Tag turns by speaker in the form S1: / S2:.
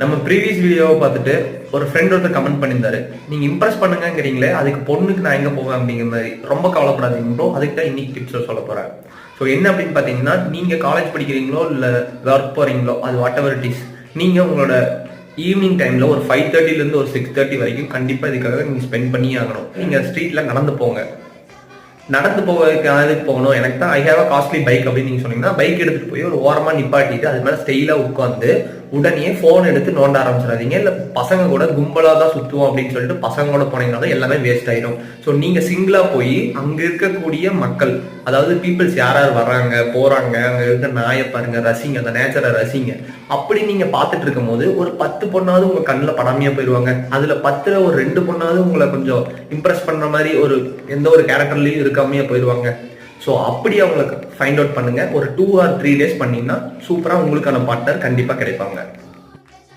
S1: நம்ம ப்ரீவியஸ் வீடியோவை பார்த்துட்டு ஒரு ஃப்ரெண்ட் ஒருத்தர் கமெண்ட் பண்ணியிருந்தாரு, நீங்க இம்ப்ரெஸ் பண்ணுங்கிறீங்களே அதுக்கு பொண்ணுக்கு நான் எங்க போவேன் அப்படிங்கிற மாதிரி. ரொம்ப கவலைப்படாதீங்க ப்ரோ, அதுக்கு தான் இன்னைக்கு டிப்ஸ் சொல்ல போறேன். ஸோ என்ன அப்படின்னு பார்த்தீங்கன்னா, நீங்க காலேஜ் படிக்கிறீங்களோ இல்லை ஒர்க் போறீங்களோ, அது வாட் எவர் இட் இஸ், நீங்க உங்களோட ஈவினிங் டைம்ல ஒரு 5:30 இருந்து ஒரு 6:30 வரைக்கும் கண்டிப்பா இதுக்காக நீங்க ஸ்பெண்ட் பண்ணி ஆகணும். நீங்க ஸ்ட்ரீட்ல நடந்து போங்க. நடந்து போவதுக்கு எதுக்கு போகணும், எனக்கு தான் I have a costly bike அப்படின்னு நீங்க சொன்னீங்கன்னா, பைக் எடுத்துட்டு போய் ஒரு ஓரமா நிப்பாட்டிட்டு அது மேல ஸ்டைலா உட்காந்து உடனே போன் எடுத்து நோண்ட ஆரம்பிச்சிடாதீங்க. இல்ல பசங்க கூட கும்பலா தான் சுத்துவோம் அப்படின்னு சொல்லிட்டு பசங்க கூட போனீங்கன்னா எல்லாமே வேஸ்ட் ஆயிடும். ஸோ நீங்க சிங்கிளா போய் அங்க இருக்கக்கூடிய மக்கள், அதாவது பீப்புள்ஸ் யார் யார் வர்றாங்க போறாங்க, அங்க இருக்க நாயை பாருங்க, ரசிங்க, அந்த நேச்சரை ரசிங்க. அப்படி நீங்க பார்த்துட்டு இருக்கும் போது ஒரு 10 பொண்ணாவது உங்க கண்ணில் படாமையா போயிடுவாங்க. அதுல 10ல ஒரு 2 பொண்ணாவது உங்களை கொஞ்சம் இம்ப்ரெஸ் பண்ற மாதிரி ஒரு எந்த ஒரு கேரக்டர்லயும் இருக்காமையா போயிடுவாங்க. ஸோ அப்படி அவங்களுக்கு ஃபைண்ட் அவுட் பண்ணுங்க. ஒரு 2 or 3 days பண்ணீங்கன்னா சூப்பரா உங்களுக்கான பார்ட்னர் கண்டிப்பா கிடைப்பாங்க.